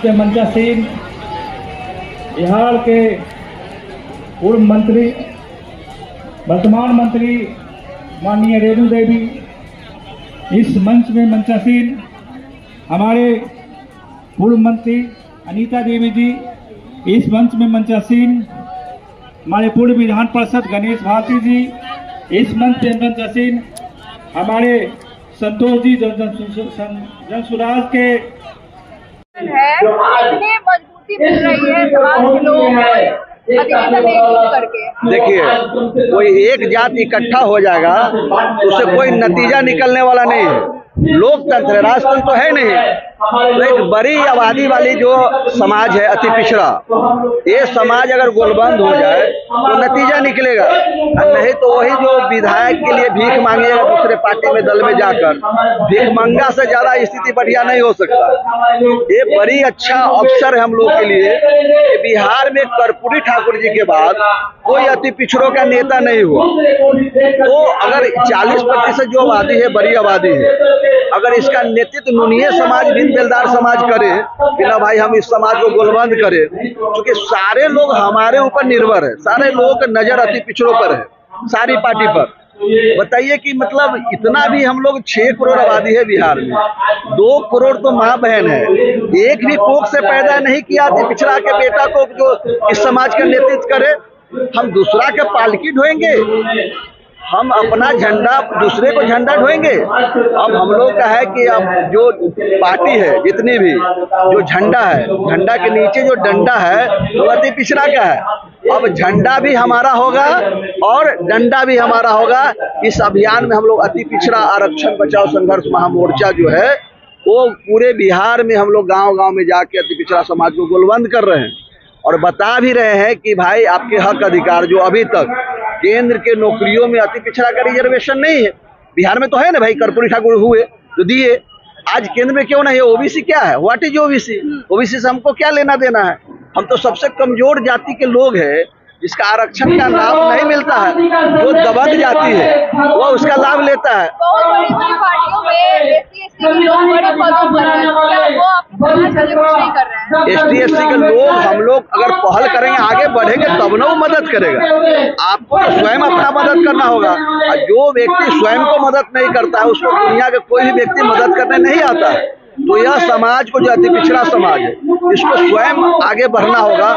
मंचा सिंह, बिहार के पूर्व मंत्री, वर्तमान मंत्री माननीय रेणु देवी, इस मंच में मंचासीन हमारे पूर्व मंत्री अनीता देवी जी, इस मंच में मंचासीन हमारे पूर्व विधान परिषद गणेश भारती जी, इस मंच में मंचासीन हमारे संतोष जी जनसुराज के है, इतनी मजबूती मिल रही है समाज के लोगों को अधिकतम एकजुट करके। देखिए, कोई एक जात इकट्ठा हो जाएगा तो उससे कोई नतीजा निकलने वाला नहीं है। लोकतंत्र है, राजतंत्र तो है नहीं। तो एक बड़ी आबादी वाली जो समाज है, अति पिछड़ा, ये समाज अगर गोलबंद हो जाए तो नतीजा निकलेगा, नहीं तो वही जो विधायक के लिए भीख मांगेगा दूसरे पार्टी में दल में जाकर, भीख मंगा से ज्यादा स्थिति बढ़िया नहीं हो सकता। ये बड़ी अच्छा अवसर है हम लोग के लिए कि बिहार में कर्पूरी ठाकुर जी के बाद कोई अति पिछड़ों का नेता नहीं हुआ। तो अगर 40% जो आबादी है, बड़ी आबादी है, अगर इसका नेतृत्व नुनिया समाज, बिन बेलदार समाज करे कि ना भाई हम इस समाज को गोलबंद करें, क्योंकि सारे लोग हमारे ऊपर निर्भर है, सारे लोगों का नजर अति पिछड़ों पर है, सारी पार्टी पर। बताइए कि मतलब इतना भी हम लोग 6 करोड़ आबादी है बिहार में, 2 करोड़ तो माँ बहन है, एक भी कोख से पैदा नहीं किया अति पिछड़ा के बेटा को जो इस समाज का नेतृत्व करे। हम दूसरा के पालकी ढोएंगे, हम अपना झंडा दूसरे को झंडा ढोएंगे। अब हम लोग का है कि अब जो पार्टी है, जितनी भी जो झंडा है, झंडा के नीचे जो डंडा है वो अति पिछड़ा का है। अब झंडा भी हमारा होगा और डंडा भी हमारा होगा। इस अभियान में हम लोग अति पिछड़ा आरक्षण बचाओ संघर्ष महामोर्चा जो है वो पूरे बिहार में हम लोग गांव-गांव में जाके अति पिछड़ा समाज को गोलबंद कर रहे हैं और बता भी रहे हैं कि भाई आपके हक अधिकार जो अभी तक केंद्र के नौकरियों में अति पिछड़ा का रिजर्वेशन नहीं है, बिहार में तो है ना भाई, कर्पूरी ठाकुर हुए तो दिए, आज केंद्र में क्यों नहीं है? ओबीसी क्या है? What is OBC? ओबीसी से हमको क्या लेना देना है? हम तो सबसे कमजोर जाति के लोग हैं जिसका आरक्षण का लाभ नहीं मिलता है। जो दबंग जाति है वो उसका लाभ लेता है। बहुत बड़ी पार्टियों में ST/SC के लोग बड़े पदों पर हैं, वो अपने समाज के लिए कुछ नहीं कर रहे हैं। ST/SC के लोग, हम लोग अगर पहल करेंगे, आगे बढ़ेंगे तब ना वो मदद करेगा। आपको तो स्वयं अपना मदद करना होगा। और जो व्यक्ति स्वयं को मदद नहीं करता है उसको दुनिया का कोई भी व्यक्ति मदद करने नहीं आता है। तो यह समाज को जो अति पिछड़ा समाज है इसको स्वयं आगे बढ़ना होगा।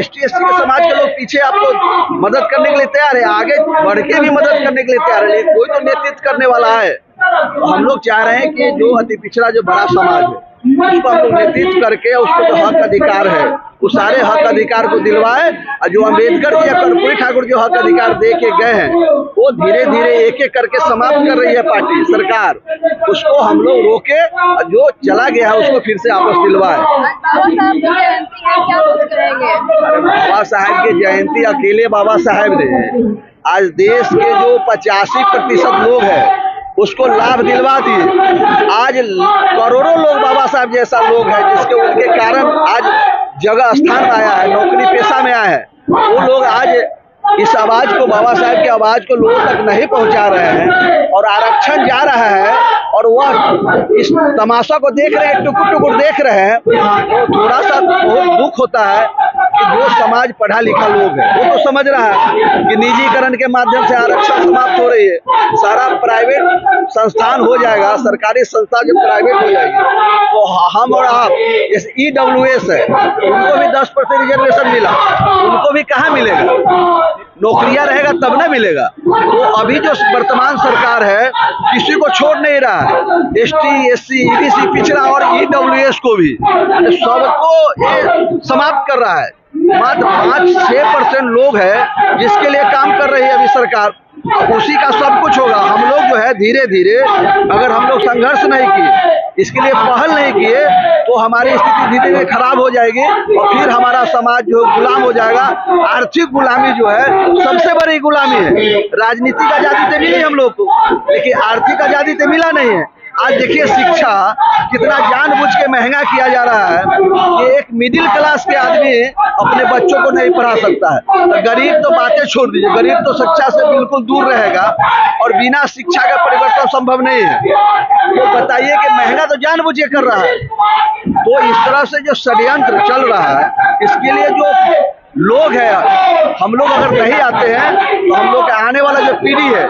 ST/SC के समाज के लोग पीछे आपको मदद करने के लिए तैयार है, आगे बढ़ के भी मदद करने के लिए तैयार है, लेकिन कोई तो नेतृत्व करने वाला है। तो हम लोग चाह रहे हैं कि जो अति पिछड़ा जो बड़ा समाज है उसको हम लोग नेतृत्व करके उसको जो हक अधिकार है वो सारे हक अधिकार को दिलवाए। और जो अम्बेडकर जी या कर्पूरी ठाकुर जो हक अधिकार दे के गए हैं वो धीरे धीरे एक एक करके समाप्त कर रही है पार्टी सरकार, उसको हम लोग रोके और जो चला गया है उसको फिर से वापस दिलवाए। बाबा साहेब की जयंती अकेले बाबा साहेब ने आज देश के जो 85% लोग हैं उसको लाभ दिलवा दिए। आज करोड़ों लोग बाबा साहब जैसा लोग है जिसके उनके कारण आज जगह स्थान आया है, नौकरी पेशा में आया है, वो लोग आज इस आवाज को, बाबा साहब की आवाज को लोगों तक नहीं पहुंचा रहे हैं और आरक्षण जा रहा है और वह इस तमाशा को देख रहे हैं, टुकुर टुकुर देख रहे हैं। तो थोड़ा सा बहुत दुख होता है कि जो समाज पढ़ा लिखा लोग है वो तो समझ रहा है कि निजीकरण के माध्यम से आरक्षण समाप्त हो रही है, सारा प्राइवेट संस्थान हो जाएगा, सरकारी संस्था जब प्राइवेट हो जाएगी तो हम और आप जैसे EWS है उनको भी 10% रिजर्वेशन मिला, उनको भी कहाँ मिलेगा? नौकरियां रहेगा तब ना मिलेगा। तो अभी जो वर्तमान सरकार है किसी को छोड़ नहीं रहा है, ST/SC, EBC पिछड़ा और EWS को भी सबको ये समाप्त कर रहा है। मात्र 5-6% लोग हैं जिसके लिए काम कर रही है अभी सरकार, उसी का सब कुछ होगा। हम लोग जो है धीरे धीरे अगर हम लोग संघर्ष नहीं किए, इसके लिए पहल नहीं किए तो हमारी स्थिति धीरे धीरे खराब हो जाएगी और फिर हमारा समाज जो गुलाम हो जाएगा। आर्थिक गुलामी जो है सबसे बड़ी गुलामी है। राजनीतिक आजादी तो मिली हम लोग को, लेकिन आर्थिक आजादी तो मिला नहीं है। आज देखिए शिक्षा कितना जानबूझ के महंगा किया जा रहा है कि एक मिडिल क्लास के आदमी अपने बच्चों को नहीं पढ़ा सकता है, तो गरीब तो बातें छोड़ दीजिए, गरीब तो शिक्षा से बिल्कुल दूर रहेगा और बिना शिक्षा का परिवर्तन संभव नहीं है। तो बताइए कि महंगा तो जानबूझ के कर रहा है। तो इस तरह से जो षड्यंत्र चल रहा है, इसके लिए जो लोग हैं, हम लोग अगर नहीं आते हैं तो हम लोग के आने वाला जो पीढ़ी है